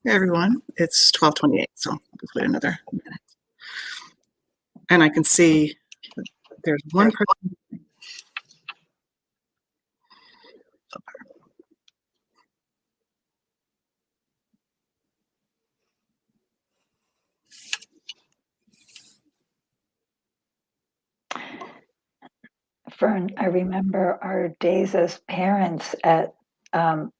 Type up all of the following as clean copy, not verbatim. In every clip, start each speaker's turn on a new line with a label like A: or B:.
A: Hey everyone, it's 12:28, so I'll just wait another minute. And I can see that there's one person.
B: Fern, I remember our days as parents at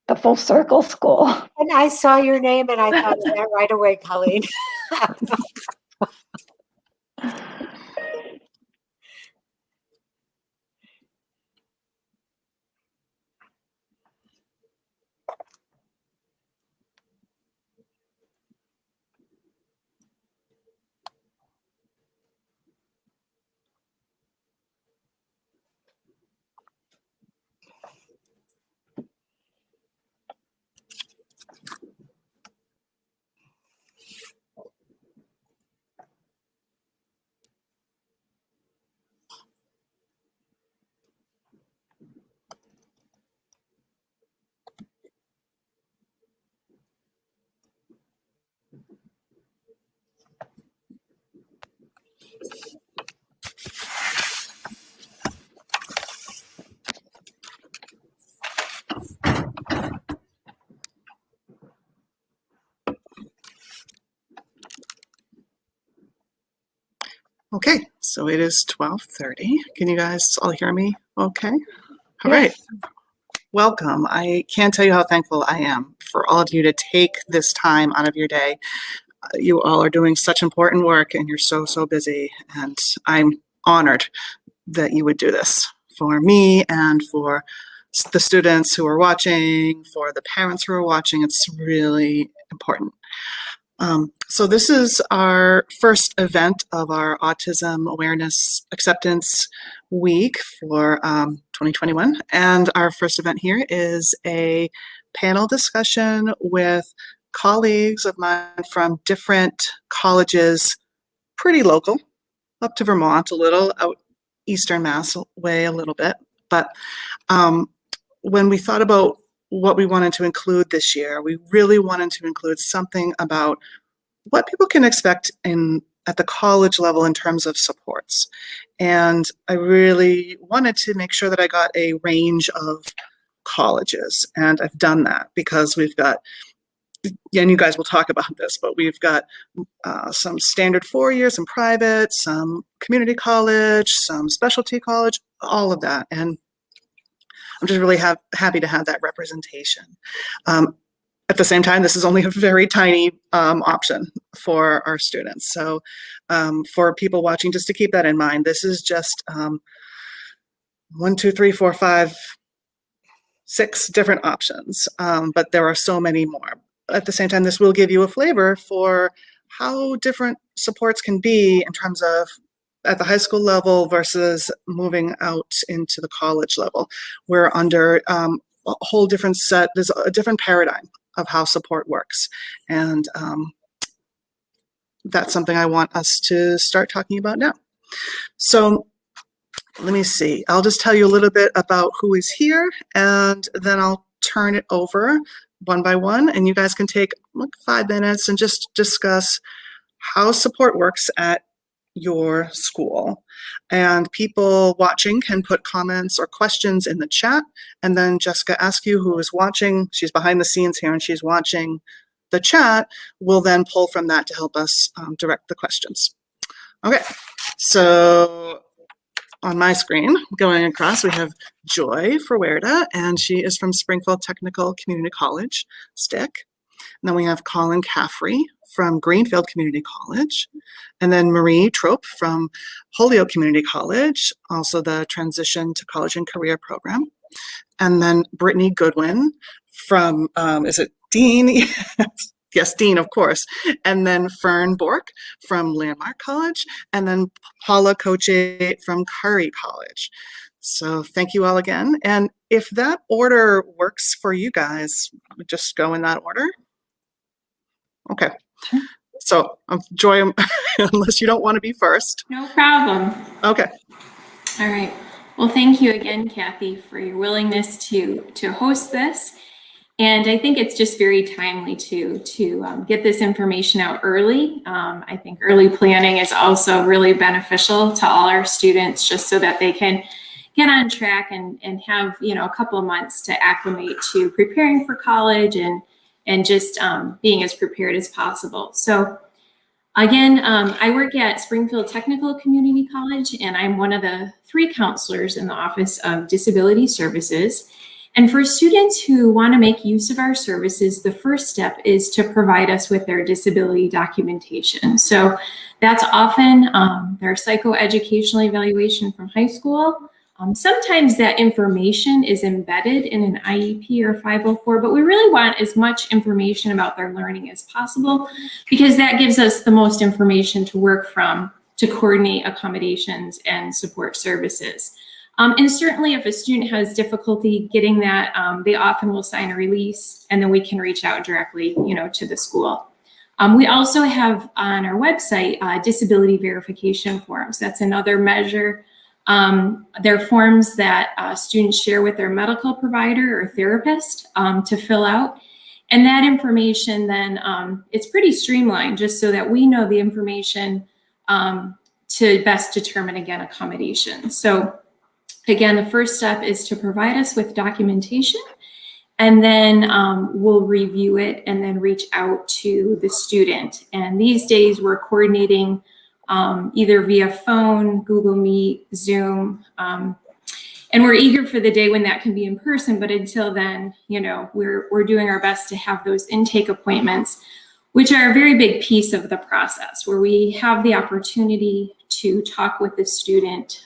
B: the Full Circle School.
C: And I saw your name and I thought of that right away, Colleen.
A: Okay, so it is 12:30. Can you guys all hear me okay? All
B: Yes.
A: right. Welcome. I can't tell you how thankful I am for all of you to take this time out of your day. You all are doing such important work and you're so busy, and I'm honored that you would do this for me and for the students who are watching, for the parents who are watching. It's really important. So this is our first event of our Autism Awareness Acceptance Week for 2021. And our first event here is a panel discussion with colleagues of mine from different colleges, pretty local, up to Vermont a little, out Eastern Mass way a little bit. But when we thought about what we wanted to include this year, we really wanted to include something about what people can expect at the college level in terms of supports. And I really wanted to make sure that I got a range of colleges, and I've done that because we've got, and you guys will talk about this, but we've got some standard 4 years, some private, some community college, some specialty college, all of that. And I'm just really happy to have that representation. At the same time, this is only a very tiny option for our students. So for people watching, just to keep that in mind, this is just 1, 2, 3, 4, 5, 6 different options, but there are so many more. At the same time, this will give you a flavor for how different supports can be in terms of at the high school level versus moving out into the college level. We're under a whole different set, there's a different paradigm of how support works. And that's something I want us to start talking about now. So let me see, I'll just tell you a little bit about who is here, and then I'll turn it over one by one, and you guys can take like 5 minutes and just discuss how support works at your school. And people watching can put comments or questions in the chat, and then Jessica Askew, who is watching, she's behind the scenes here and she's watching the chat, will then pull from that to help us direct the questions. Okay, so on my screen, going across, we have Joy Ferwerda, and she is from Springfield Technical Community College, STIC. And then we have Colin Caffrey from Greenfield Community College, and then Marie Trope from Holyoke Community College, also the Transition to College and Career program. And then Brittany Goodwin from, is it Dean? Yes, Dean, of course. And then Fern Bork from Landmark College, and then Paula Coche from Curry College. So thank you all again. And if that order works for you guys, just go in that order. Okay. So Joy, unless you don't want to be first.
D: No problem.
A: Okay.
D: All right. Well, thank you again, Kathy, for your willingness to host this. And I think it's just very timely to get this information out early. I think early planning is also really beneficial to all our students, just so that they can get on track and have, a couple of months to acclimate to preparing for college and just being as prepared as possible. So again, I work at Springfield Technical Community College, and I'm one of the 3 counselors in the Office of Disability Services. And for students who want to make use of our services, the first step is to provide us with their disability documentation. So that's often their psychoeducational evaluation from high school. Sometimes that information is embedded in an IEP or 504, but we really want as much information about their learning as possible, because that gives us the most information to work from to coordinate accommodations and support services. And certainly if a student has difficulty getting that, they often will sign a release, and then we can reach out directly, to the school. We also have on our website disability verification forms. That's another measure. They're forms that students share with their medical provider or therapist to fill out. And that information then, it's pretty streamlined, just so that we know the information to best determine, again, accommodation. So again, the first step is to provide us with documentation, and then we'll review it and then reach out to the student. And these days we're coordinating either via phone, Google Meet, Zoom, and we're eager for the day when that can be in person. But until then, we're doing our best to have those intake appointments, which are a very big piece of the process, where we have the opportunity to talk with the student,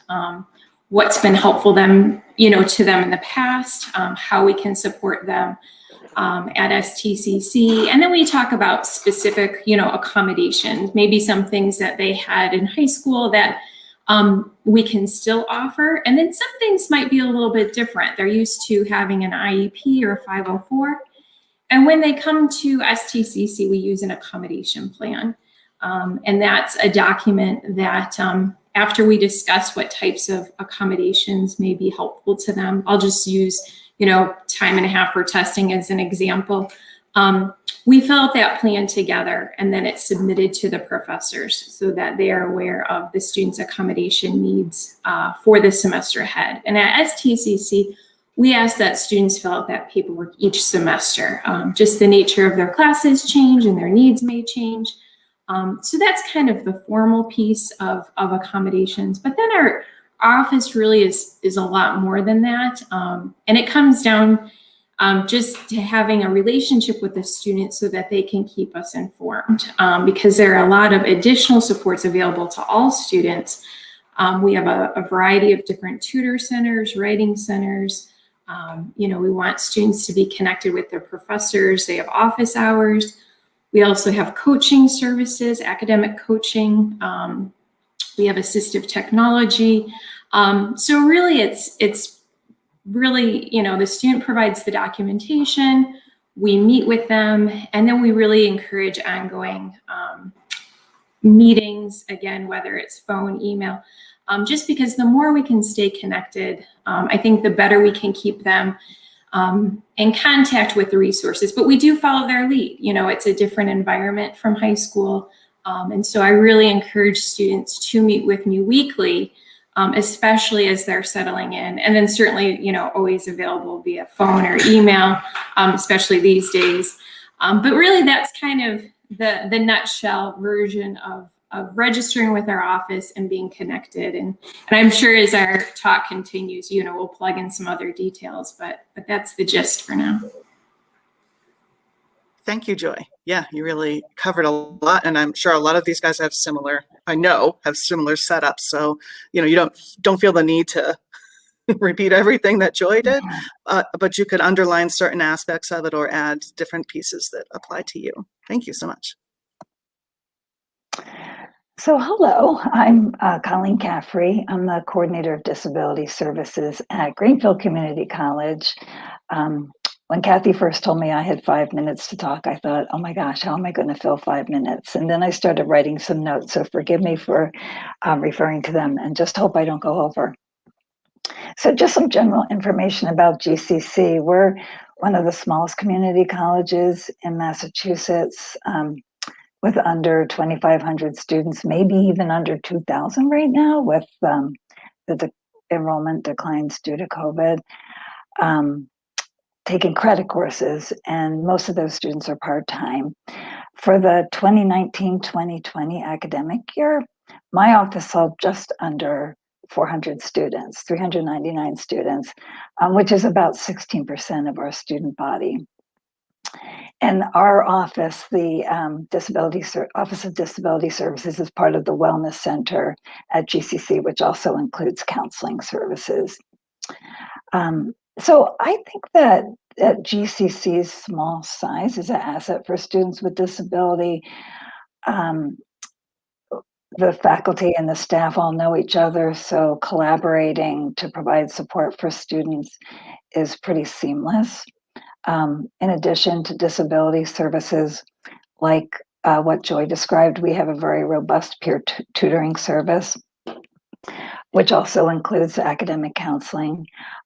D: what's been helpful to them in the past, how we can support them at STCC. And then we talk about specific, accommodations, maybe some things that they had in high school that we can still offer. And then some things might be a little bit different. They're used to having an IEP or a 504. And when they come to STCC, we use an accommodation plan. And that's a document that after we discuss what types of accommodations may be helpful to them, I'll just use, time and a half for testing as an example. We fill out that plan together, and then it's submitted to the professors so that they are aware of the student's accommodation needs for the semester ahead. And at STCC, we ask that students fill out that paperwork each semester. Just the nature of their classes change and their needs may change. So that's kind of the formal piece of accommodations. But then our office really is a lot more than that. And it comes down just to having a relationship with the student so that they can keep us informed, because there are a lot of additional supports available to all students. We have a variety of different tutor centers, writing centers. We want students to be connected with their professors. They have office hours. We also have coaching services, academic coaching. We have assistive technology. So really it's really, the student provides the documentation, we meet with them, and then we really encourage ongoing meetings, again, whether it's phone, email, just because the more we can stay connected, I think the better we can keep them in contact with the resources. But we do follow their lead. It's a different environment from high school. And so I really encourage students to meet with me weekly, especially as they're settling in. And then certainly, always available via phone or email, especially these days. But really that's kind of the nutshell version of registering with our office and being connected. And I'm sure as our talk continues, we'll plug in some other details, but that's the gist for now.
A: Thank you, Joy. Yeah, you really covered a lot, and I'm sure a lot of these guys have similar setups. So, you don't feel the need to repeat everything that Joy did, but you could underline certain aspects of it or add different pieces that apply to you. Thank you so much.
B: So hello, I'm Colleen Caffrey. I'm the coordinator of disability services at Greenfield Community College. When Kathy first told me I had 5 minutes to talk, I thought, oh my gosh, how am I going to fill 5 minutes? And then I started writing some notes, so forgive me for referring to them, and just hope I don't go over. So just some general information about GCC. We're one of the smallest community colleges in Massachusetts, with under 2,500 students, maybe even under 2,000 right now, with the enrollment declines due to COVID. Taking credit courses, and most of those students are part-time. For the 2019-2020 academic year, my office saw just under 400 students, 399 students, which is about 16% of our student body. And our office, the Office of Disability Services, is part of the Wellness Center at GCC, which also includes counseling services. So I think that GCC's small size is an asset for students with disability. The faculty and the staff all know each other, so collaborating to provide support for students is pretty seamless. In addition to disability services, like what Joy described, we have a very robust peer tutoring service, which also includes academic counseling.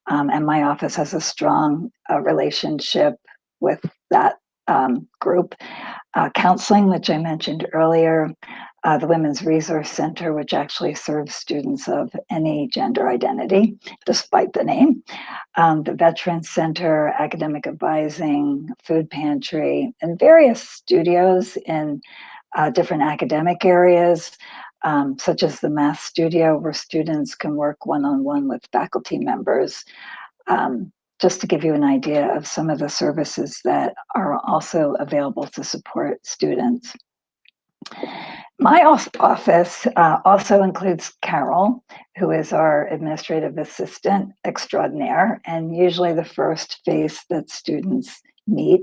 B: And my office has a strong relationship with that group. Counseling, which I mentioned earlier, the Women's Resource Center, which actually serves students of any gender identity, despite the name, the Veterans Center, academic advising, food pantry, and various studios in different academic areas, such as the Math Studio, where students can work one-on-one with faculty members. Just to give you an idea of some of the services that are also available to support students. My office also includes Carol, who is our administrative assistant extraordinaire, and usually the first face that students meet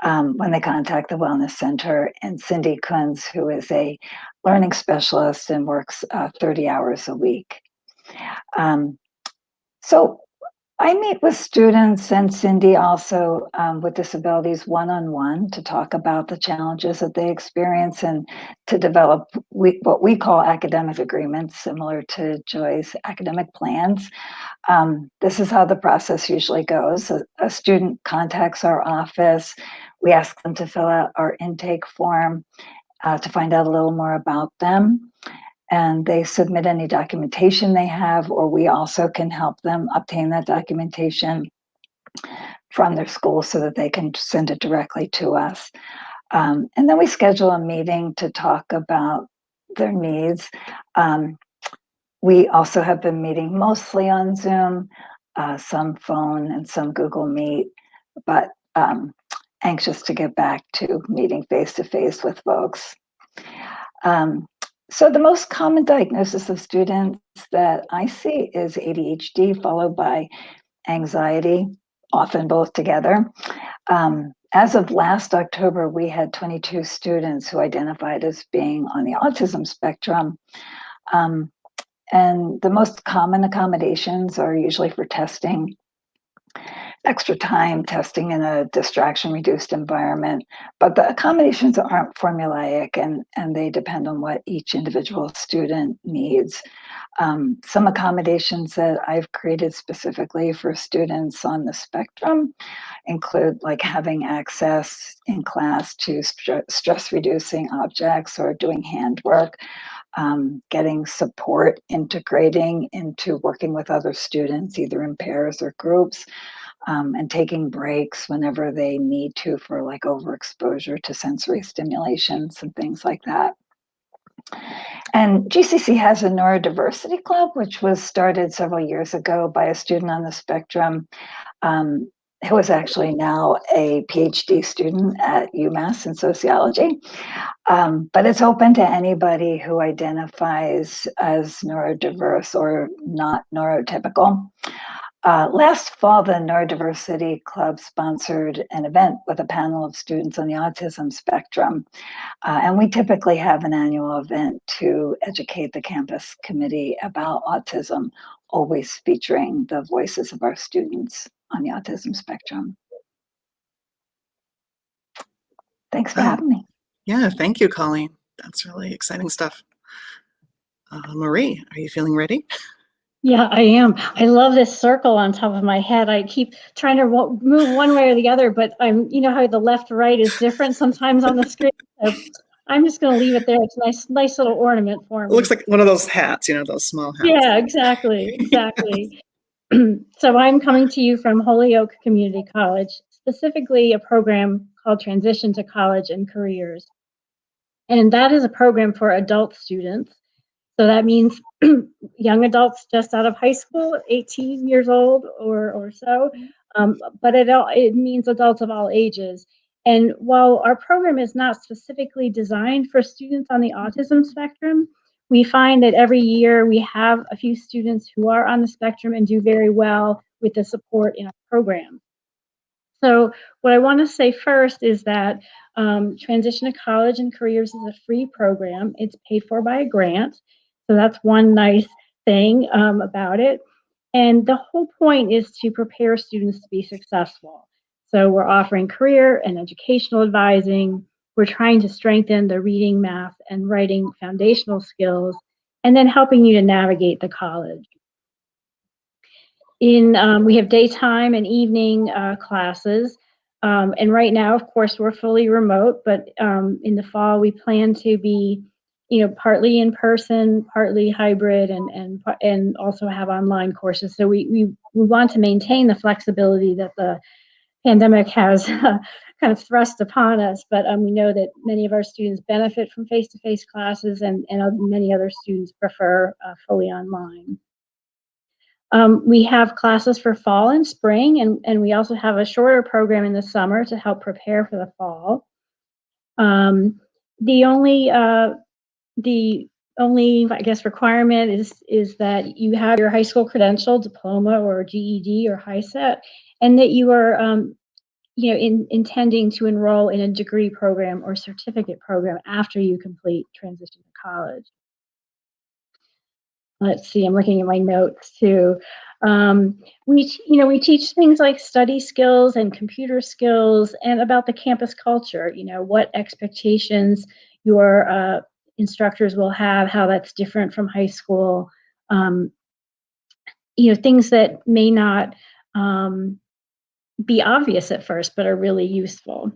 B: when they contact the Wellness Center, and Cindy Kunz, who is a learning specialist and works 30 hours a week. So I meet with students and Cindy also with disabilities one-on-one to talk about the challenges that they experience and to develop what we call academic agreements, similar to Joy's academic plans. This is how the process usually goes. A student contacts our office. We ask them to fill out our intake form to find out a little more about them. And they submit any documentation they have, or we also can help them obtain that documentation from their school so that they can send it directly to us. And then we schedule a meeting to talk about their needs. We also have been meeting mostly on Zoom, some phone and some Google Meet, but anxious to get back to meeting face-to-face with folks. So the most common diagnosis of students that I see is ADHD, followed by anxiety, often both together. As of last October, we had 22 students who identified as being on the autism spectrum. And the most common accommodations are usually for testing, extra time testing in a distraction-reduced environment, but the accommodations aren't formulaic and they depend on what each individual student needs. Some accommodations that I've created specifically for students on the spectrum include like having access in class to stress-reducing objects or doing handwork, getting support integrating into working with other students, either in pairs or groups, and taking breaks whenever they need to for like overexposure to sensory stimulations and things like that. And GCC has a neurodiversity club, which was started several years ago by a student on the spectrum who is actually now a PhD student at UMass in sociology. But it's open to anybody who identifies as neurodiverse or not neurotypical. Last fall, the Neurodiversity Club sponsored an event with a panel of students on the autism spectrum. And we typically have an annual event to educate the campus committee about autism, always featuring the voices of our students on the autism spectrum. Thanks for having me.
A: Yeah, thank you, Colleen. That's really exciting stuff. Marie, are you feeling ready?
E: Yeah, I am. I love this circle on top of my head. I keep trying to move one way or the other, but you know how the left right is different sometimes on the screen. So I'm just going to leave it there. It's a nice little ornament for
A: It
E: me.
A: looks like one of those hats, those small hats.
E: Yeah, exactly. So I'm coming to you from Holyoke Community College, specifically a program called Transition to College and Careers. And that is a program for adult students. So that means young adults just out of high school, 18 years old or so, but it means adults of all ages. And while our program is not specifically designed for students on the autism spectrum, we find that every year we have a few students who are on the spectrum and do very well with the support in our program. So what I want to say first is that Transition to College and Careers is a free program. It's paid for by a grant. So that's one nice thing about it. And the whole point is to prepare students to be successful. So we're offering career and educational advising. We're trying to strengthen the reading, math, and writing foundational skills, and then helping you to navigate the college. We have daytime and evening classes. And right now, of course, we're fully remote, but in the fall, we plan to be, partly in person, partly hybrid, and also have online courses. So we want to maintain the flexibility that the pandemic has kind of thrust upon us. But we know that many of our students benefit from face-to-face classes, and many other students prefer fully online. We have classes for fall and spring, and we also have a shorter program in the summer to help prepare for the fall. The only, I guess, requirement is that you have your high school credential, diploma, or GED or HiSET, and that you are, intending to enroll in a degree program or certificate program after you complete transition to college. Let's see, I'm looking at my notes too. We teach things like study skills and computer skills and about the campus culture, what expectations your instructors will have, how that's different from high school, things that may not be obvious at first, but are really useful.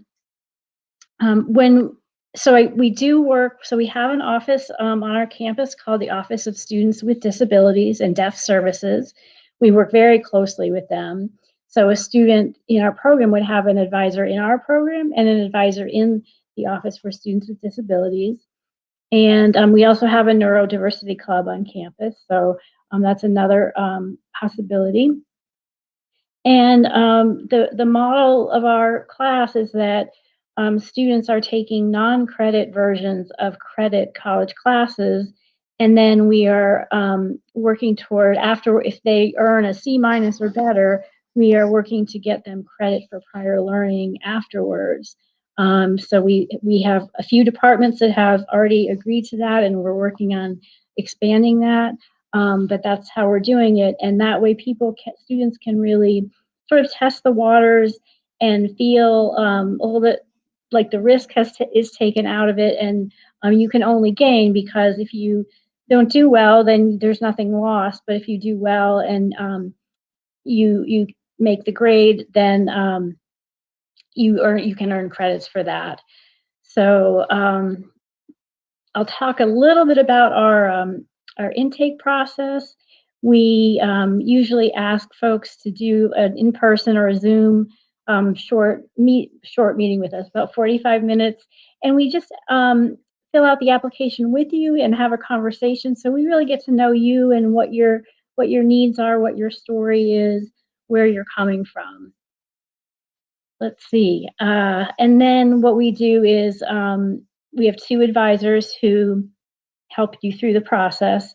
E: We do work, so we have an office on our campus called the Office of Students with Disabilities and Deaf Services. We work very closely with them. So a student in our program would have an advisor in our program and an advisor in the Office for Students with Disabilities. And we also have a neurodiversity club on campus. So that's another possibility. And the model of our class is that students are taking non-credit versions of credit college classes, and then we are working toward, if they earn a C- or better, we are working to get them credit for prior learning afterwards. So we have a few departments that have already agreed to that, and we're working on expanding that. But that's how we're doing it, and that way students can really sort of test the waters and feel a little bit like the risk is taken out of it, and you can only gain, because if you don't do well, then there's nothing lost. But if you do well and you make the grade, then you can earn credits for that. So I'll talk a little bit about our intake process. We usually ask folks to do an in-person or a Zoom short meeting with us, about 45 minutes, and we just fill out the application with you and have a conversation. So we really get to know you and what your needs are, what your story is, where you're coming from. Let's see. And then what we do is we have two advisors who help you through the process.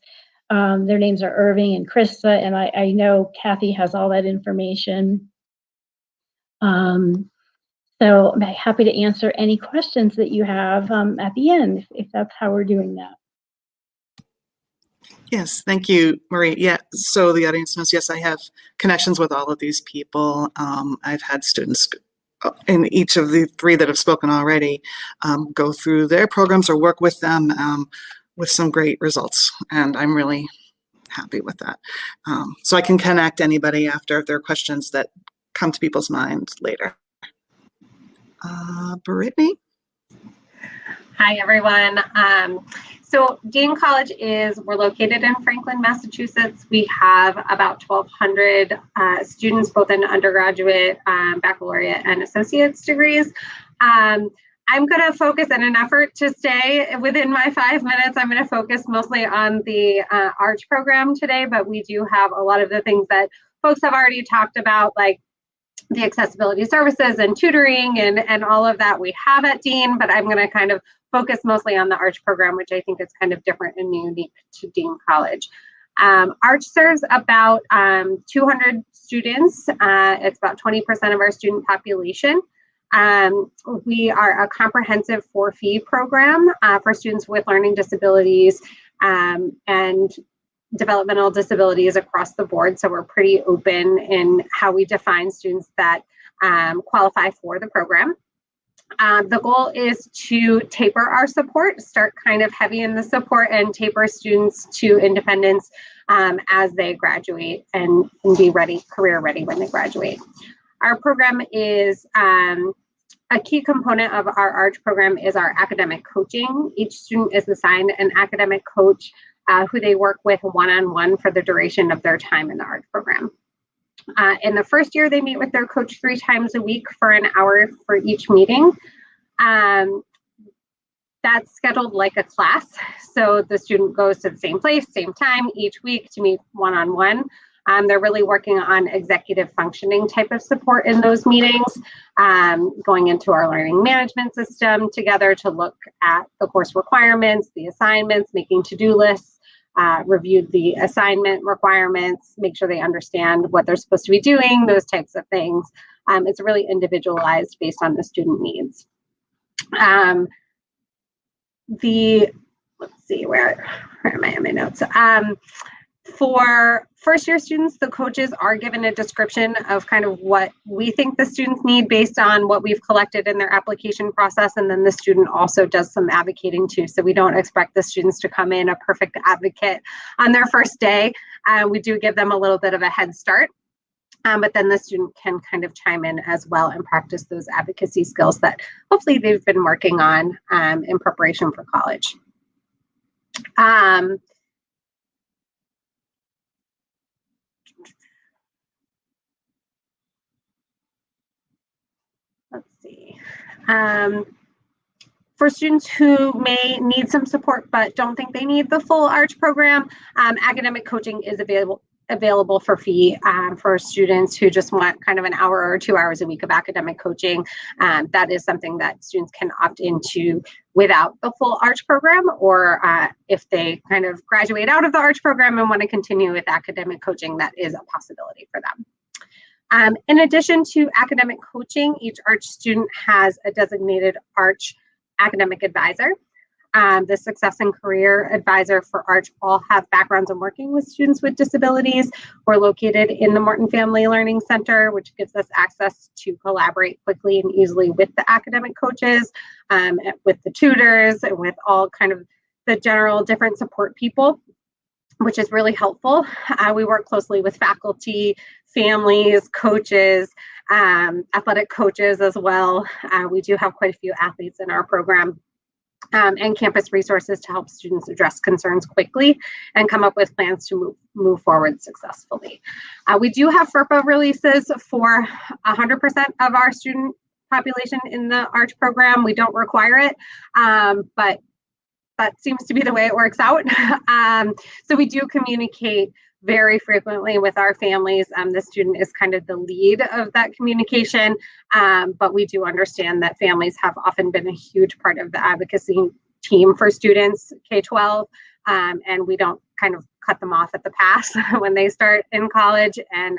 E: Their names are Irving and Krista, and I know Kathy has all that information. So I'm happy to answer any questions that you have at the end, if that's how we're doing that.
A: Yes, thank you, Marie. Yeah, so the audience knows, yes, I have connections with all of these people. I've had students in each of the three that have spoken already go through their programs or work with them with some great results. And I'm really happy with that. So I can connect anybody after if there are questions that come to people's minds later. Brittany?
F: Hi, everyone. So Dean College we're located in Franklin, Massachusetts. We have about 1,200 students, both in undergraduate, baccalaureate, and associate's degrees. I'm going to focus in an effort to stay within my 5 minutes. I'm going to focus mostly on the ARCH program today, but we do have a lot of the things that folks have already talked about, like the accessibility services and tutoring and all of that we have at Dean, but I'm going to kind of focus mostly on the ARCH program, which I think is kind of different and unique to Dean College. ARCH serves about 200 students. It's about 20% of our student population. We are a comprehensive for-fee program for students with learning disabilities and developmental disabilities across the board. So we're pretty open in how we define students that qualify for the program. The goal is to taper our support, start kind of heavy in the support and taper students to independence as they graduate and be ready, career ready when they graduate. Our program is a key component of our ARCH program is our academic coaching. Each student is assigned an academic coach who they work with one-on-one for the duration of their time in the ARCH program. In the first year, they meet with their coach 3 times a week for an hour for each meeting. That's scheduled like a class. So the student goes to the same place, same time each week to meet one-on-one. They're really working on executive functioning type of support in those meetings, going into our learning management system together to look at the course requirements, the assignments, making to-do lists, review the assignment requirements, make sure they understand what they're supposed to be doing, those types of things. It's really individualized based on the student needs. Let's see, where am I in my notes? For first-year students, the coaches are given a description of kind of what we think the students need based on what we've collected in their application process, and then the student also does some advocating too. So we don't expect the students to come in a perfect advocate on their first day. We do give them a little bit of a head start, but then the student can kind of chime in as well and practice those advocacy skills that hopefully they've been working on in preparation for college. Let's see. For students who may need some support but don't think they need the full ARCH program, academic coaching is available for fee for students who just want kind of an hour or 2 hours a week of academic coaching. That is something that students can opt into without the full ARCH program, or if they kind of graduate out of the ARCH program and want to continue with academic coaching, that is a possibility for them. In addition to academic coaching, each ARCH student has a designated ARCH academic advisor. The Success and Career Advisor for ARCH all have backgrounds in working with students with disabilities. We're located in the Morton Family Learning Center, which gives us access to collaborate quickly and easily with the academic coaches, with the tutors, and with all kind of the general different support people, which is really helpful. We work closely with faculty, families, coaches, athletic coaches as well. We do have quite a few athletes in our program, and campus resources to help students address concerns quickly and come up with plans to move forward successfully. We do have FERPA releases for 100% of our student population in the ARCH program. We don't require it, but that seems to be the way it works out. So we do communicate very frequently with our families. The student is kind of the lead of that communication, but we do understand that families have often been a huge part of the advocacy team for students K-12, and we don't kind of cut them off at the pass when they start in college. And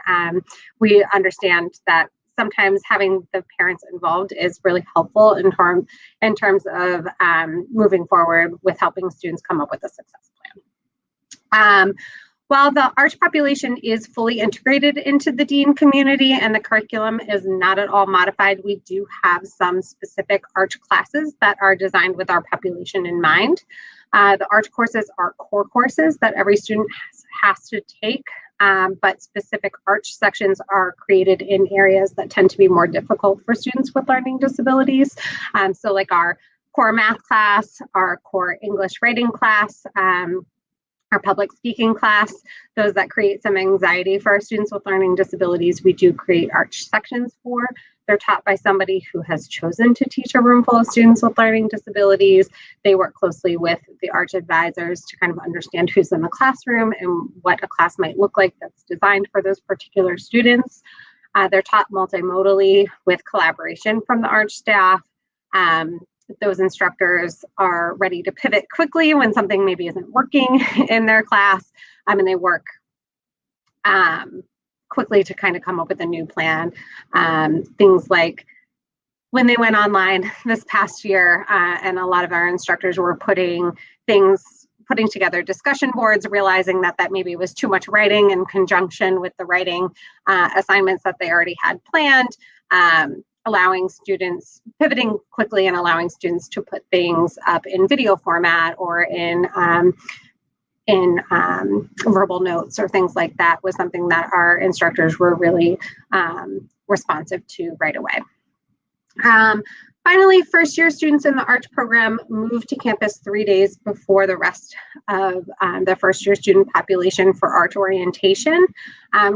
F: we understand that sometimes having the parents involved is really helpful in terms of moving forward with helping students come up with a success plan. While the ARCH population is fully integrated into the Dean community and the curriculum is not at all modified, we do have some specific ARCH classes that are designed with our population in mind. The ARCH courses are core courses that every student has to take, but specific arch sections are created in areas that tend to be more difficult for students with learning disabilities. So like our core math class, our core English writing class, our public speaking class, those that create some anxiety for our students with learning disabilities, we do create arch sections for. They're taught by somebody who has chosen to teach a room full of students with learning disabilities. They work closely with the arch advisors to kind of understand who's in the classroom and what a class might look like that's designed for those particular students. They're taught multimodally with collaboration from the arch staff. Those instructors are ready to pivot quickly when something maybe isn't working in their class, and they work quickly to kind of come up with a new plan. Things like when they went online this past year, and a lot of our instructors were putting together discussion boards, realizing that maybe was too much writing in conjunction with the writing assignments that they already had planned. Pivoting quickly and allowing students to put things up in video format or in verbal notes or things like that was something that our instructors were really responsive to right away. Finally, first-year students in the ARCH program moved to campus 3 days before the rest of the first-year student population for ARCH orientation.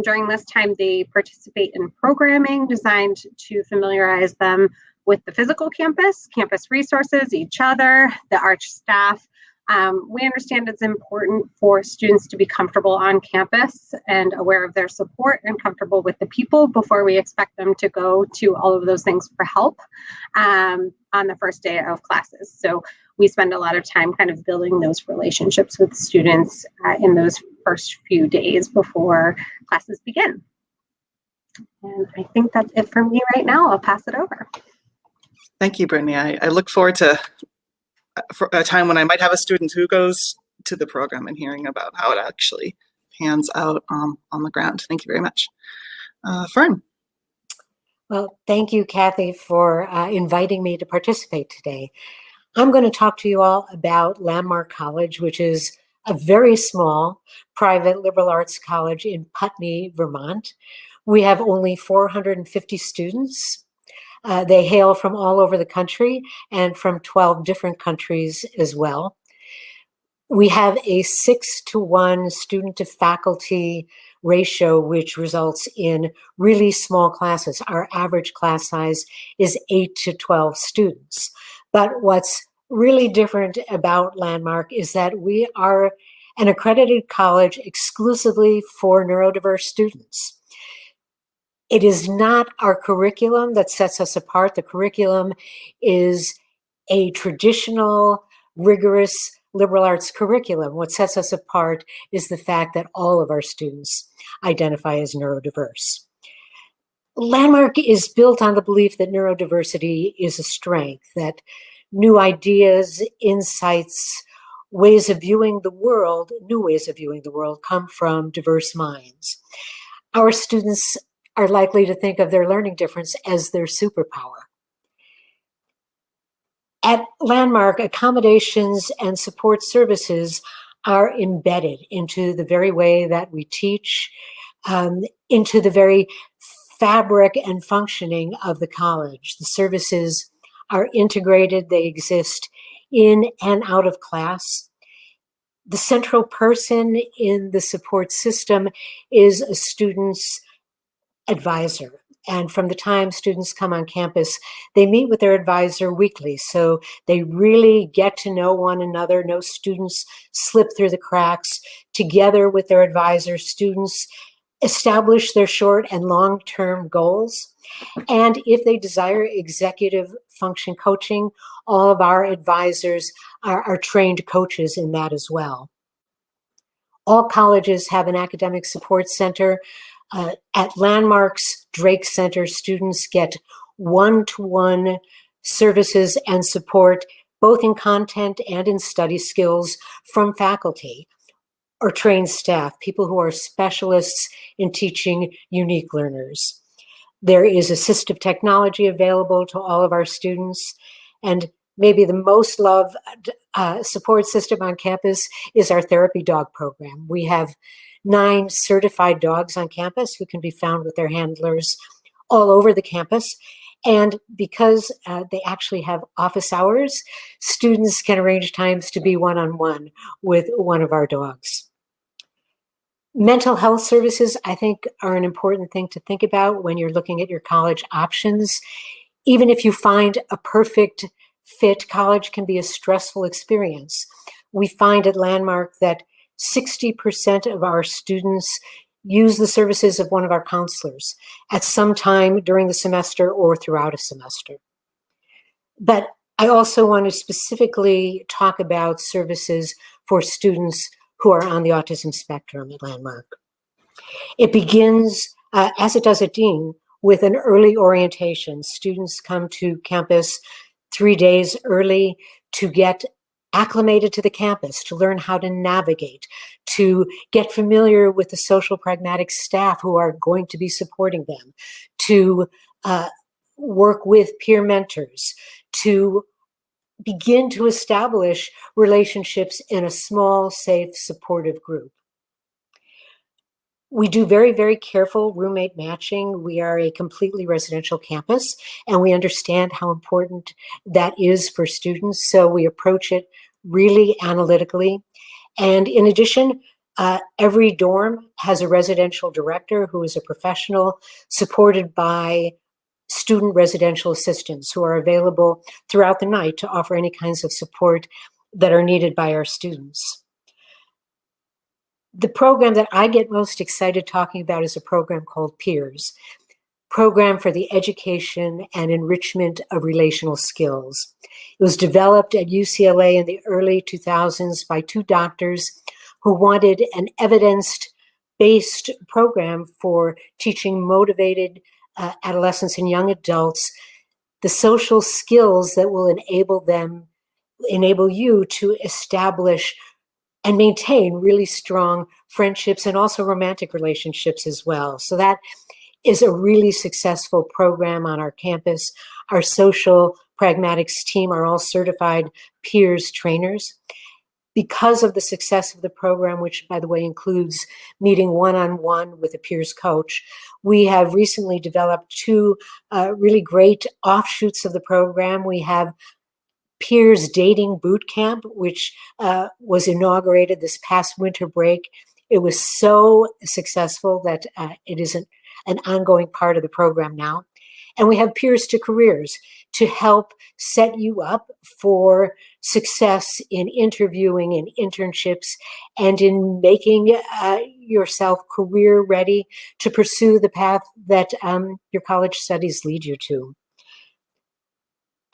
F: During this time, they participate in programming designed to familiarize them with the physical campus resources, each other, the ARCH staff. We understand it's important for students to be comfortable on campus and aware of their support and comfortable with the people before we expect them to go to all of those things for help on the first day of classes. So we spend a lot of time kind of building those relationships with students in those first few days before classes begin. And I think that's it for me right now. I'll pass it over.
A: Thank you, Brittany. I look forward to for a time when I might have a student who goes to the program and hearing about how it actually pans out on the ground. Thank you very much. Fern.
C: Well, thank you, Kathy, for inviting me to participate today. I'm going to talk to you all about Landmark College, which is a very small private liberal arts college in Putney, Vermont. We have only 450 students. They hail from all over the country and from 12 different countries as well. We have a 6-to-1 student to faculty ratio, which results in really small classes. Our average class size is 8 to 12 students. But what's really different about Landmark is that we are an accredited college exclusively for neurodiverse students. It is not our curriculum that sets us apart. The curriculum is a traditional, rigorous liberal arts curriculum. What sets us apart is the fact that all of our students identify as neurodiverse. Landmark is built on the belief that neurodiversity is a strength, that new ideas, insights, ways of viewing the world, new ways of viewing the world come from diverse minds. Our students are likely to think of their learning difference as their superpower. At Landmark, accommodations and support services are embedded into the very way that we teach, into the very fabric and functioning of the college. The services are integrated, they exist in and out of class. The central person in the support system is a student's advisor. And from the time students come on campus, they meet with their advisor weekly. So they really get to know one another. No students slip through the cracks. Together with their advisor, students establish their short and long-term goals. And if they desire executive function coaching, all of our advisors are trained coaches in that as well. All colleges have an academic support center. At Landmark's Drake Center, students get one-to-one services and support, both in content and in study skills from faculty or trained staff, people who are specialists in teaching unique learners. There is assistive technology available to all of our students, and maybe the most loved support system on campus is our therapy dog program. We have 9 certified dogs on campus who can be found with their handlers all over the campus. And because they actually have office hours, students can arrange times to be one-on-one with one of our dogs. Mental health services, I think, are an important thing to think about when you're looking at your college options. Even if you find a perfect fit, college can be a stressful experience. We find at Landmark that 60% of our students use the services of one of our counselors at some time during the semester or throughout a semester. But I also want to specifically talk about services for students who are on the autism spectrum at Landmark. It begins, as it does at Dean, with an early orientation. Students come to campus 3 days early to get acclimated to the campus, to learn how to navigate, to get familiar with the social pragmatic staff who are going to be supporting them, to work with peer mentors, to begin to establish relationships in a small, safe, supportive group. We do very, very careful roommate matching. We are a completely residential campus, and we understand how important that is for students. So we approach it really analytically. And in addition, every dorm has a residential director who is a professional, supported by student residential assistants who are available throughout the night to offer any kinds of support that are needed by our students. The program that I get most excited talking about is a program called PEERS, Program for the Education and Enrichment of Relational Skills. It was developed at UCLA in the early 2000s by 2 doctors who wanted an evidence-based program for teaching motivated adolescents and young adults the social skills that will enable you to establish and maintain really strong friendships and also romantic relationships as well. So that is a really successful program on our campus. Our social pragmatics team are all certified peers trainers. Because of the success of the program, which by the way includes meeting one-on-one with a peers coach, we have recently developed 2 really great offshoots of the program. We have Peers Dating Boot Camp, which was inaugurated this past winter break. It was so successful that it is an ongoing part of the program now. And we have Peers to Careers to help set you up for success in interviewing, in internships, and in making yourself career ready to pursue the path that your college studies lead you to.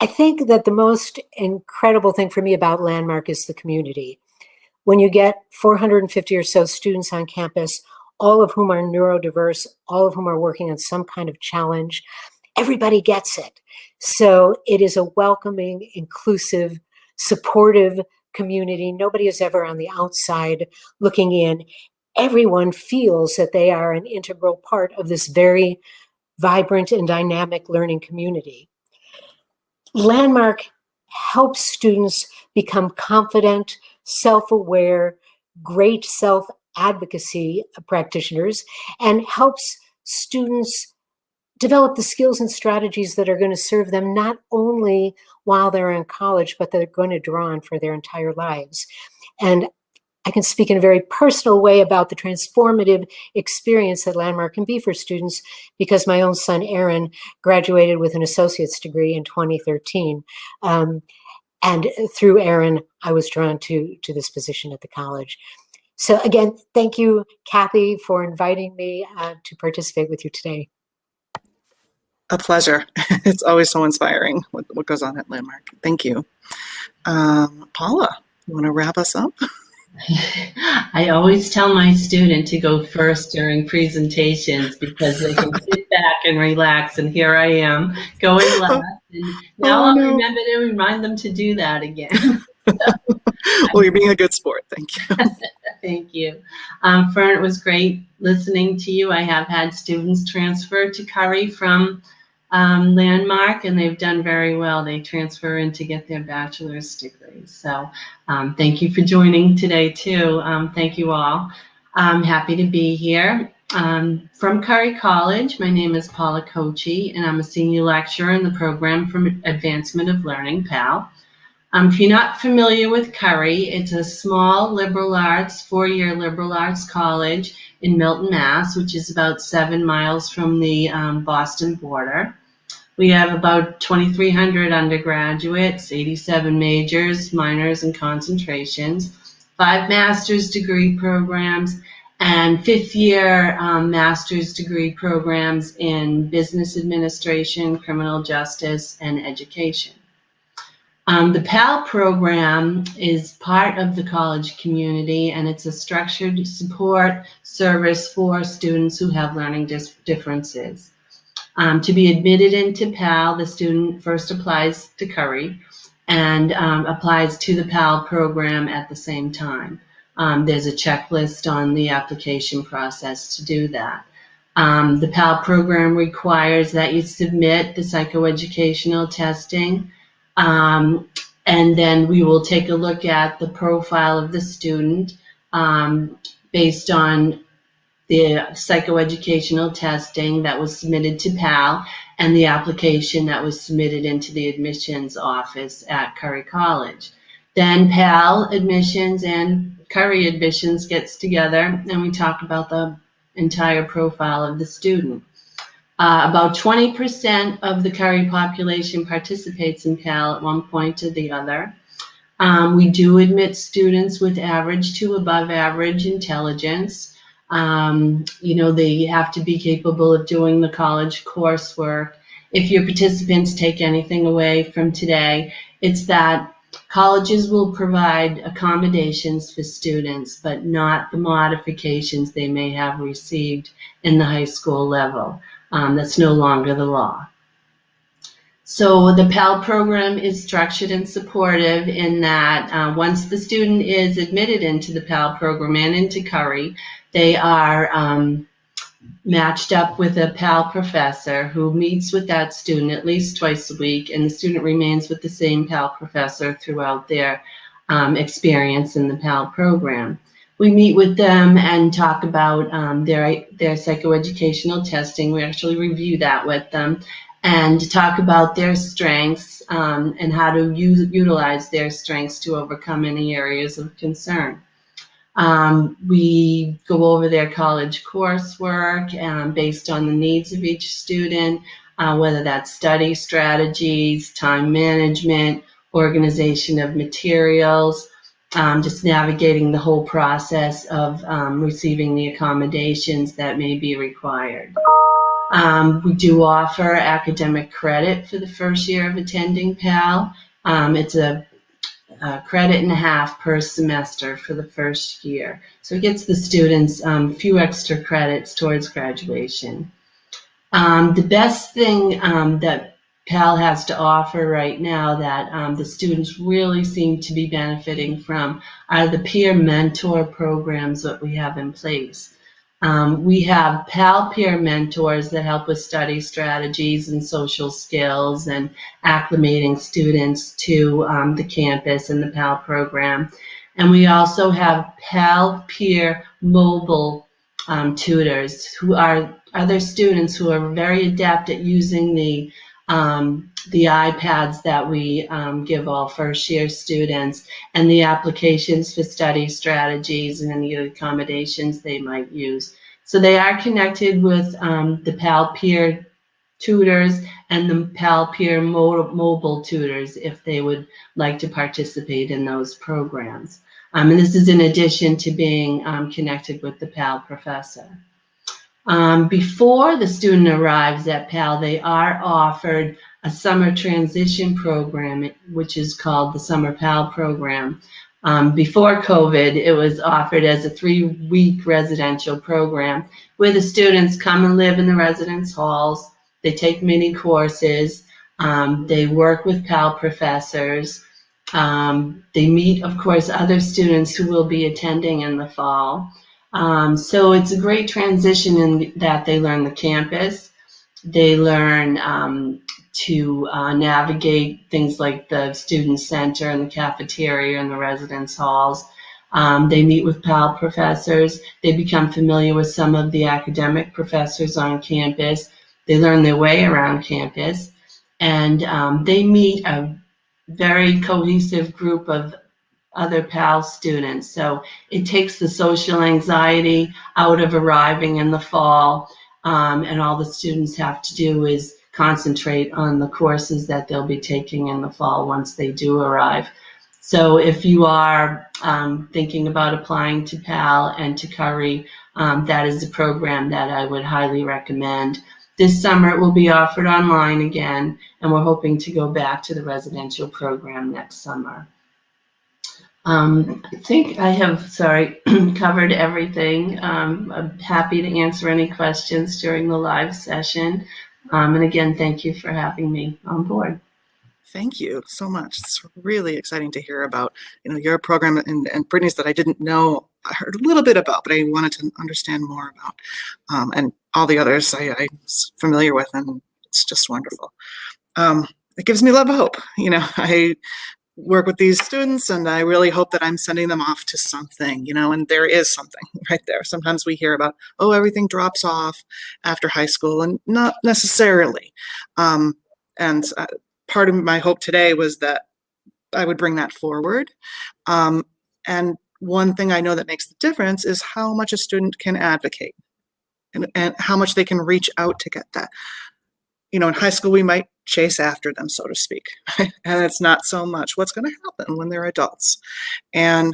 C: I think that the most incredible thing for me about Landmark is the community. When you get 450 or so students on campus, all of whom are neurodiverse, all of whom are working on some kind of challenge, everybody gets it. So it is a welcoming, inclusive, supportive community. Nobody is ever on the outside looking in. Everyone feels that they are an integral part of this very vibrant and dynamic learning community. Landmark helps students become confident, self-aware, great self-advocacy practitioners, and helps students develop the skills and strategies that are going to serve them not only while they're in college, but that are going to draw on for their entire lives. And I can speak in a very personal way about the transformative experience that Landmark can be for students because my own son, Aaron, graduated with an associate's degree in 2013. And through Aaron, I was drawn to this position at the college. So again, thank you, Kathy, for inviting me to participate with you today.
A: A pleasure. It's always so inspiring what goes on at Landmark. Thank you. Paula, you want to wrap us up?
G: I always tell my student to go first during presentations because they can sit back and relax, and here I am going last. And now I'll remember to remind them to do that again.
A: Well, you're being a good sport. Thank you.
G: Thank you. Fern, it was great listening to you. I have had students transfer to Curry from Landmark, and they've done very well. They transfer in to get their bachelor's degree. So thank you for joining today too. Thank you all. I'm happy to be here. From Curry College, my name is Paula Kochi, and I'm a senior lecturer in the program for Advancement of Learning, PAL. If you're not familiar with Curry, it's a small liberal arts, four-year liberal arts college in Milton, Mass., which is about 7 miles from the Boston border. We have about 2,300 undergraduates, 87 majors, minors, and concentrations, 5 master's degree programs, and fifth-year master's degree programs in business administration, criminal justice, and education. The PAL program is part of the college community, and it's a structured support service for students who have learning differences. To be admitted into PAL, the student first applies to Curry and applies to the PAL program at the same time. There's a checklist on the application process to do that. The PAL program requires that you submit the psychoeducational testing, and then we will take a look at the profile of the student based on the psychoeducational testing that was submitted to PAL and the application that was submitted into the admissions office at Curry College. Then PAL admissions and Curry admissions gets together and we talk about the entire profile of the student. About 20% of the Curry population participates in PAL at one point or the other. We do admit students with average to above average intelligence. They have to be capable of doing the college coursework. If your participants take anything away from today, it's that colleges will provide accommodations for students, but not the modifications they may have received in the high school level. That's no longer the law. So the PAL program is structured and supportive in that once the student is admitted into the PAL program and into Curry, they are matched up with a PAL professor who meets with that student at least twice a week, and the student remains with the same PAL professor throughout their experience in the PAL program. We meet with them and talk about their psychoeducational testing. We actually review that with them and talk about their strengths and how to utilize their strengths to overcome any areas of concern. We go over their college coursework based on the needs of each student, whether that's study strategies, time management, organization of materials, just navigating the whole process of receiving the accommodations that may be required. We do offer academic credit for the first year of attending PAL. It's a credit and a half per semester for the first year. So it gets the students a few extra credits towards graduation. The best thing that PAL has to offer right now that the students really seem to be benefiting from are the peer mentor programs that we have in place. We have PAL peer mentors that help with study strategies and social skills and acclimating students to the campus and the PAL program. And we also have PAL peer mobile tutors who are other students who are very adept at using the iPads that we give all first-year students and the applications for study strategies and any accommodations they might use. So they are connected with the PAL peer tutors and the PAL peer mobile tutors if they would like to participate in those programs. And this is in addition to being connected with the PAL professor. Before the student arrives at PAL, they are offered a summer transition program, which is called the Summer PAL program. Before COVID, it was offered as a 3-week residential program where the students come and live in the residence halls. They take mini courses. They work with PAL professors. They meet, of course, other students who will be attending in the fall. So it's a great transition in that they learn the campus. They learn to navigate things like the student center and the cafeteria and the residence halls. They meet with PAL professors. They become familiar with some of the academic professors on campus. They learn their way around campus. And they meet a very cohesive group of other PAL students. So it takes the social anxiety out of arriving in the fall, and all the students have to do is concentrate on the courses that they'll be taking in the fall once they do arrive. So if you are thinking about applying to PAL and to Curry, that is a program that I would highly recommend. This summer it will be offered online again, and we're hoping to go back to the residential program next summer. I think I have, covered everything. I'm happy to answer any questions during the live session. And again, thank you for having me on board.
A: Thank you so much. It's really exciting to hear about, your program and Brittany's that I didn't know. I heard a little bit about, but I wanted to understand more about. And all the others I'm familiar with, and it's just wonderful. It gives me a lot of hope. I work with these students and I really hope that I'm sending them off to something, and there is something right there. Sometimes we hear about, everything drops off after high school, and not necessarily. And part of my hope today was that I would bring that forward. And one thing I know that makes the difference is how much a student can advocate and how much they can reach out to get that. In high school, we might chase after them, so to speak. And it's not so much what's going to happen when they're adults. And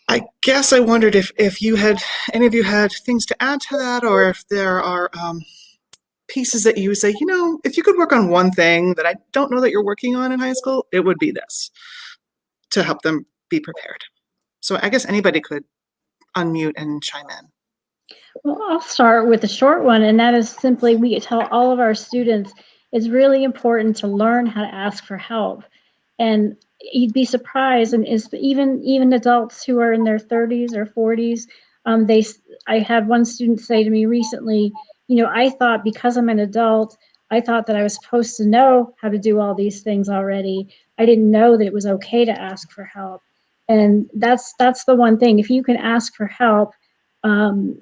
A: I guess I wondered if any of you had things to add to that, or if there are pieces that you would say, if you could work on one thing that I don't know that you're working on in high school, it would be this, to help them be prepared. So I guess anybody could unmute and chime in.
E: Well, I'll start with the short one, and that is simply we tell all of our students it's really important to learn how to ask for help. And you'd be surprised, and even adults who are in their 30s or 40s, I had one student say to me recently, I thought because I'm an adult, I thought that I was supposed to know how to do all these things already. I didn't know that it was okay to ask for help. And that's the one thing. If you can ask for help,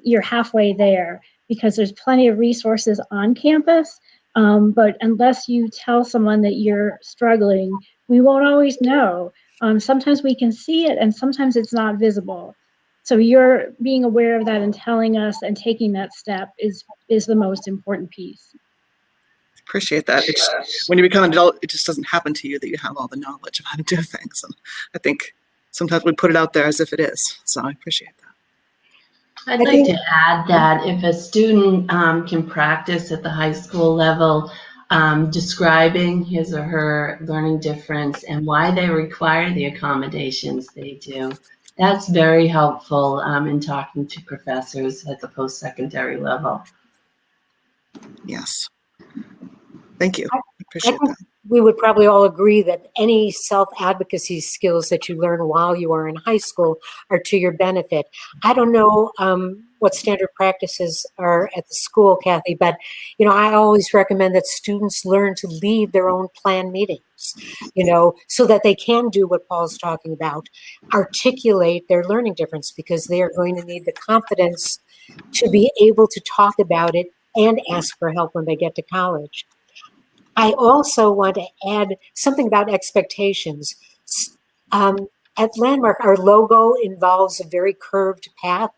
E: you're halfway there, because there's plenty of resources on campus. But unless you tell someone that you're struggling, we won't always know. Sometimes we can see it and sometimes it's not visible. So you're being aware of that and telling us and taking that step is the most important piece.
A: Appreciate that. When you become an adult, it just doesn't happen to you that you have all the knowledge of how to do things. And I think sometimes we put it out there as if it is. So I appreciate that.
G: I'd like to add that if a student can practice at the high school level describing his or her learning difference and why they require the accommodations they do, that's very helpful in talking to professors at the post-secondary level.
A: Yes. Thank you. I appreciate that.
C: We would probably all agree that any self-advocacy skills that you learn while you are in high school are to your benefit. I don't know what standard practices are at the school, Kathy, but I always recommend that students learn to lead their own planned meetings, so that they can do what Paul's talking about, articulate their learning difference, because they are going to need the confidence to be able to talk about it and ask for help when they get to college. I also want to add something about expectations. At Landmark, our logo involves a very curved path.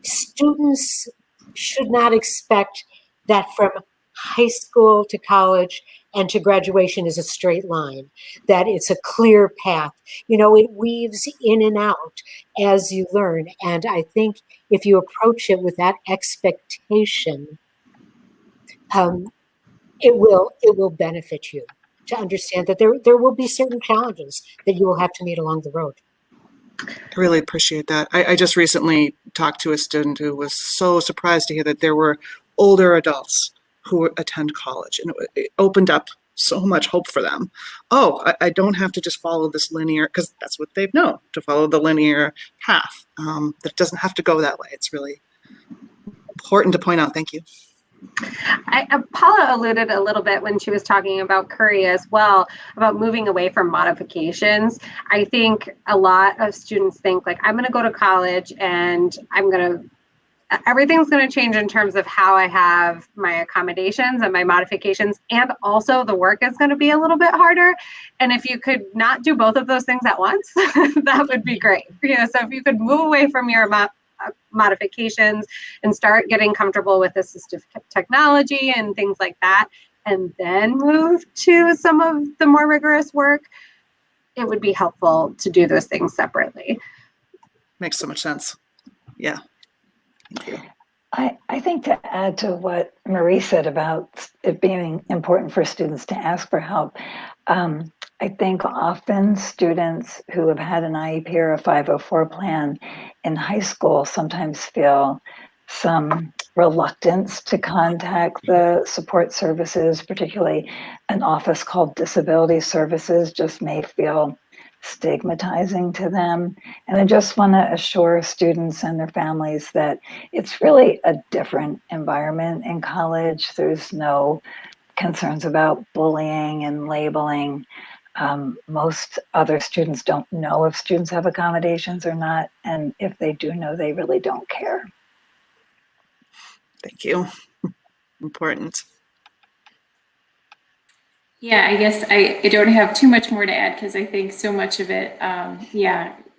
C: Students should not expect that from high school to college and to graduation is a straight line, that it's a clear path. It weaves in and out as you learn. And I think if you approach it with that expectation, it will benefit you to understand that there will be certain challenges that you will have to meet along the road.
A: I really appreciate that. I just recently talked to a student who was so surprised to hear that there were older adults who attend college, and it opened up so much hope for them. I don't have to just follow this linear, because that's what they've known, to follow the linear path. That it doesn't have to go that way. It's really important to point out. Thank you.
F: Paula alluded a little bit when she was talking about Curry as well, about moving away from modifications. I think a lot of students think like, I'm going to go to college and everything's going to change in terms of how I have my accommodations and my modifications. And also the work is going to be a little bit harder. And if you could not do both of those things at once, that would be great. So if you could move away from your modifications and start getting comfortable with assistive technology and things like that, and then move to some of the more rigorous work, it would be helpful to do those things separately.
A: Makes so much sense. Yeah. Thank you.
B: I think to add to what Marie said about it being important for students to ask for help, I think often students who have had an IEP or a 504 plan in high school sometimes feel some reluctance to contact the support services, particularly an office called Disability Services just may feel stigmatizing to them. And I just want to assure students and their families that it's really a different environment in college. There's no concerns about bullying and labeling. Most other students don't know if students have accommodations or not. And if they do know, they really don't care.
A: Thank you. Important.
D: Yeah, I guess I don't have too much more to add because I think so much of it,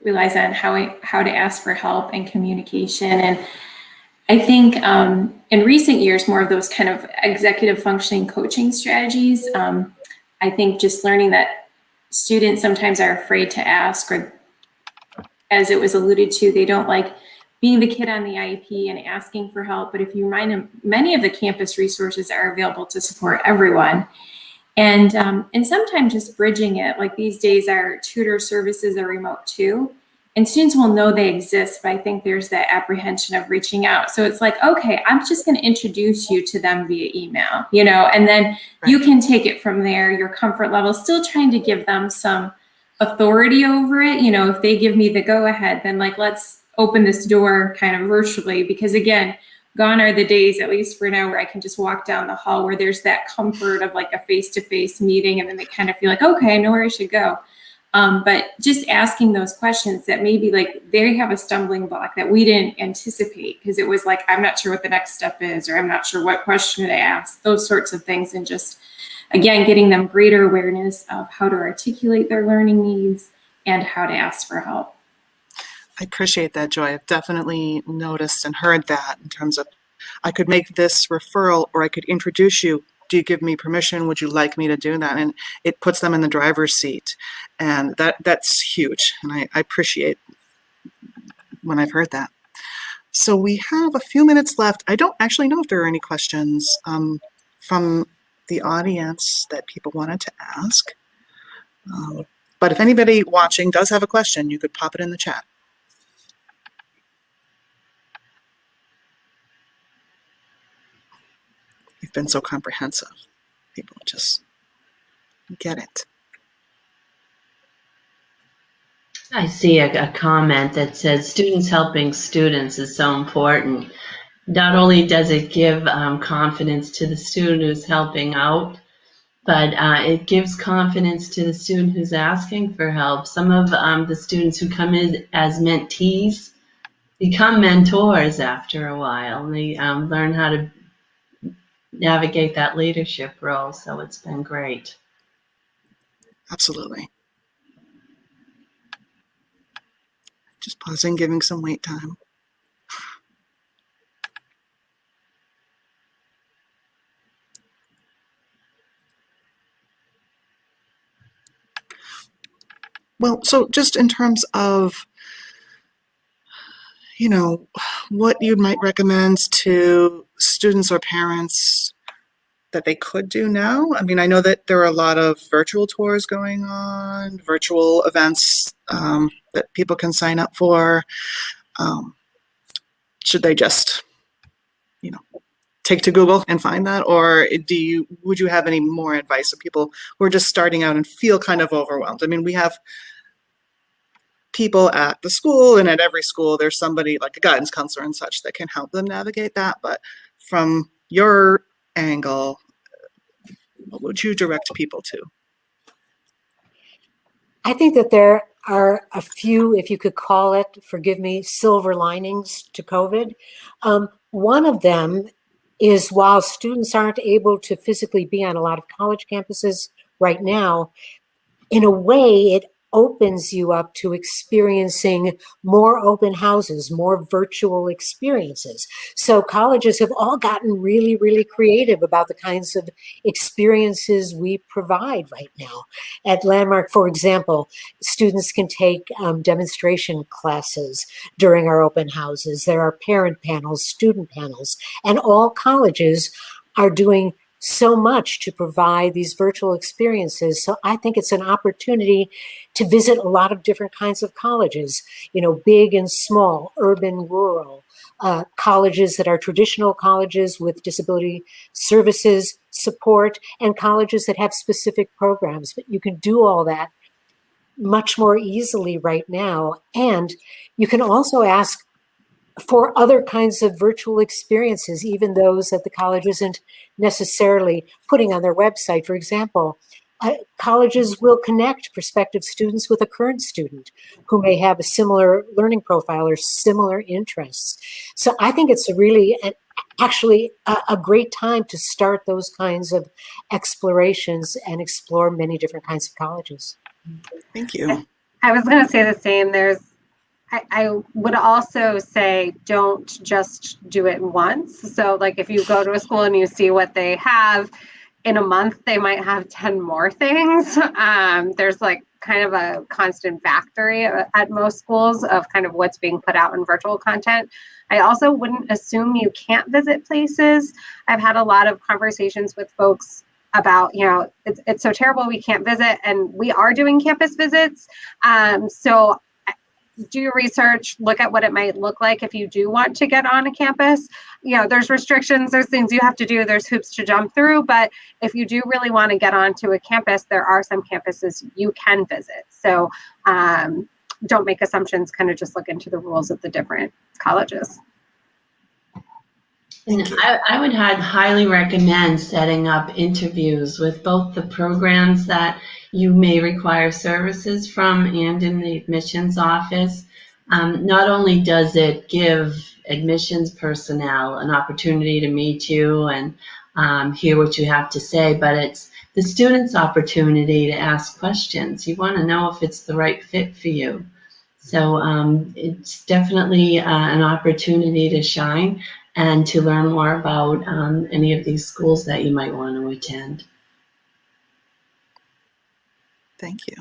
D: relies on how to ask for help and communication. And I think in recent years, more of those kind of executive functioning coaching strategies. I think just learning that students sometimes are afraid to ask, or as it was alluded to, they don't like being the kid on the IEP and asking for help. But if you remind them, many of the campus resources are available to support everyone. And sometimes just bridging it, like these days our tutor services are remote too. And students will know they exist, but I think there's that apprehension of reaching out. So it's like, okay, I'm just going to introduce you to them via email, and then you can take it from there, your comfort level, still trying to give them some authority over it. If they give me the go ahead, then like, let's open this door kind of virtually, because again, gone are the days, at least for now, where I can just walk down the hall where there's that comfort of like a face-to-face meeting, and then they kind of feel like, okay, I know where I should go. But just asking those questions that maybe like they have a stumbling block that we didn't anticipate, because it was like, I'm not sure what the next step is, or I'm not sure what question to ask, those sorts of things. And just, again, getting them greater awareness of how to articulate their learning needs and how to ask for help.
A: I appreciate that, Joy. I've definitely noticed and heard that in terms of, I could make this referral or I could introduce you. Do you give me permission? Would you like me to do that? And it puts them in the driver's seat. And that's huge. And I appreciate when I've heard that. So we have a few minutes left. I don't actually know if there are any questions from the audience that people wanted to ask. But if anybody watching does have a question, you could pop it in the chat. You've been so comprehensive. People just get it.
G: I see a comment that says students helping students is so important. Not only does it give confidence to the student who's helping out, but it gives confidence to the student who's asking for help. Some of the students who come in as mentees become mentors after a while, and they learn how to navigate that leadership role. So it's been great.
A: Absolutely. Just pausing, giving some wait time. Well, so just in terms of, what you might recommend to students or parents that they could do now. I mean, I know that there are a lot of virtual tours going on, virtual events that people can sign up for. Should they just, take to Google and find that? Or would you have any more advice for people who are just starting out and feel kind of overwhelmed? I mean, we have people at the school, and at every school, there's somebody like a guidance counselor and such that can help them navigate that. But from your angle, what would you direct people to?
C: I think that there are a few, if you could call it, forgive me, silver linings to COVID. One of them is while students aren't able to physically be on a lot of college campuses right now, in a way, it opens you up to experiencing more open houses, more virtual experiences. So colleges have all gotten really, really creative about the kinds of experiences we provide right now. At Landmark, for example, students can take demonstration classes during our open houses. There are parent panels, student panels, and all colleges are doing so much to provide these virtual experiences. So I think it's an opportunity to visit a lot of different kinds of colleges, you know, big and small, urban, rural, colleges that are traditional colleges with disability services support, and colleges that have specific programs. But you can do all that much more easily right now. And you can also ask for other kinds of virtual experiences, even those that the college isn't necessarily putting on their website. For example, colleges will connect prospective students with a current student who may have a similar learning profile or similar interests. So I think it's actually a great time to start those kinds of explorations and explore many different kinds of colleges.
A: Thank you.
F: I was going to say the same. I would also say don't just do it once. So like if you go to a school and you see what they have, in a month they might have 10 more things. There's like kind of a constant factory at most schools of kind of what's being put out in virtual content. I also wouldn't assume you can't visit places. I've had a lot of conversations with folks about, you know, it's so terrible we can't visit, and we are doing campus visits. So do your research, look at what it might look like if you do want to get on a campus. You know, there's restrictions, there's things you have to do, there's hoops to jump through, but if you do really want to get onto a campus, there are some campuses you can visit. So don't make assumptions, kind of just look into the rules of the different colleges.
G: And I would highly recommend setting up interviews with both the programs that you may require services from and in the admissions office. Not only does it give admissions personnel an opportunity to meet you and hear what you have to say, but it's the students' opportunity to ask questions. You want to know if it's the right fit for you. So it's definitely an opportunity to shine and to learn more about any of these schools that you might want to attend.
A: Thank you.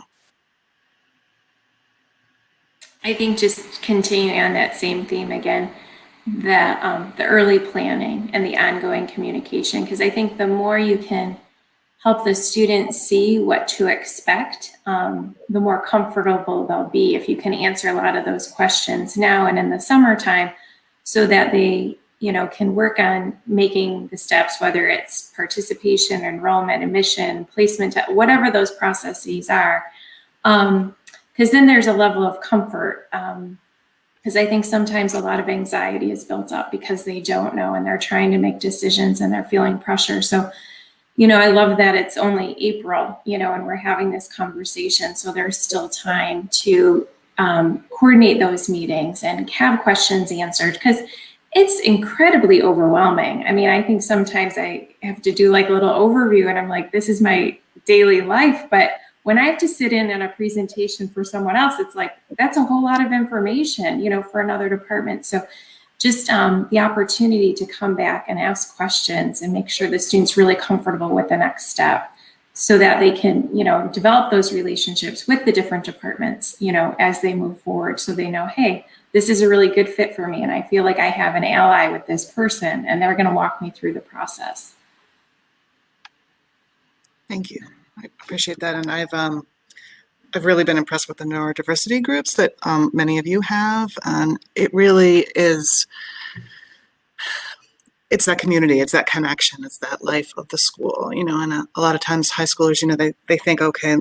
D: I think just continuing on that same theme again, the early planning and the ongoing communication, because I think the more you can help the students see what to expect, the more comfortable they'll be if you can answer a lot of those questions now and in the summertime, so that they, you know, can work on making the steps, whether it's participation, enrollment, admission, placement, whatever those processes are. Because then there's a level of comfort. Because I think sometimes a lot of anxiety is built up because they don't know and they're trying to make decisions and they're feeling pressure. So, you know, I love that it's only April, you know, and we're having this conversation. So there's still time to coordinate those meetings and have questions answered, because it's incredibly overwhelming. I mean, I think sometimes I have to do like a little overview and I'm like, this is my daily life. But when I have to sit in on a presentation for someone else, it's like, that's a whole lot of information, you know, for another department. So just the opportunity to come back and ask questions and make sure the student's really comfortable with the next step, so that they can, you know, develop those relationships with the different departments, you know, as they move forward, so they know, hey, this is a really good fit for me and I feel like I have an ally with this person and they're going to walk me through the process.
A: Thank you. I appreciate that. And I've really been impressed with the neurodiversity groups that many of you have. And it really is, it's that community, it's that connection, it's that life of the school, you know, and a lot of times high schoolers, you know, they think, okay,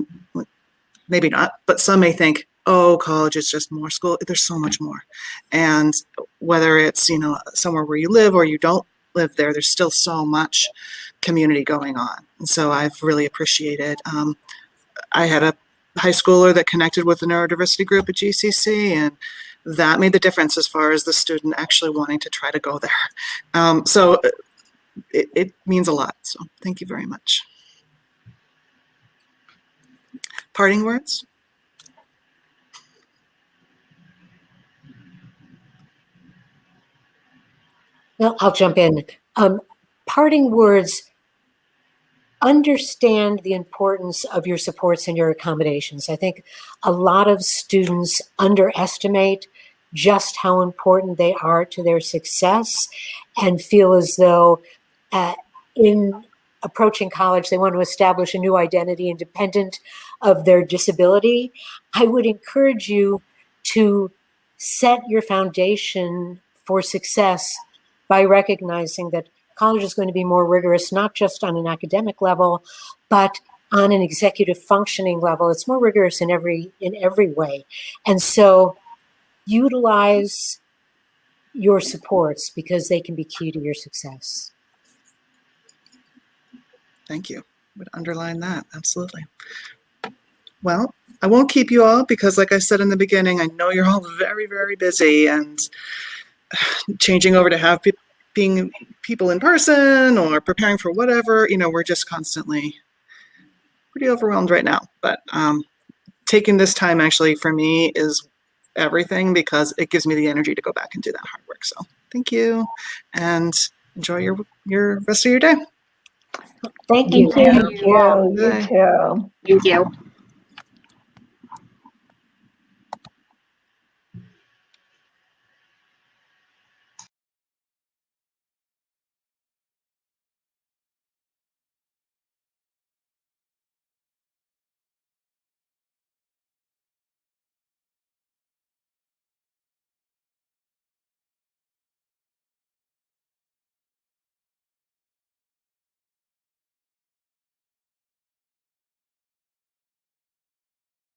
A: maybe not, but some may think, oh, college is just more school. There's so much more. And whether it's, you know, somewhere where you live or you don't live there, there's still so much community going on. And so I've really appreciated, I had a high schooler that connected with the neurodiversity group at GCC, and that made the difference as far as the student actually wanting to try to go there. So it means a lot. So thank you very much. Parting words?
C: Well, I'll jump in. Parting words, understand the importance of your supports and your accommodations. I think a lot of students underestimate just how important they are to their success and feel as though in approaching college, they want to establish a new identity independent of their disability. I would encourage you to set your foundation for success by recognizing that college is going to be more rigorous, not just on an academic level, but on an executive functioning level. It's more rigorous in every way. And so utilize your supports because they can be key to your success.
A: Thank you. I would underline that. Absolutely. Well, I won't keep you all because, like I said in the beginning, I know you're all very, very busy, and changing over to have being people in person or preparing for whatever, we're just constantly pretty overwhelmed right now. But taking this time actually for me is everything because it gives me the energy to go back and do that hard work. So thank you, and enjoy your rest of your day.
C: Thank you.
B: Thank you.
A: Bye.
B: You too.
F: Thank you.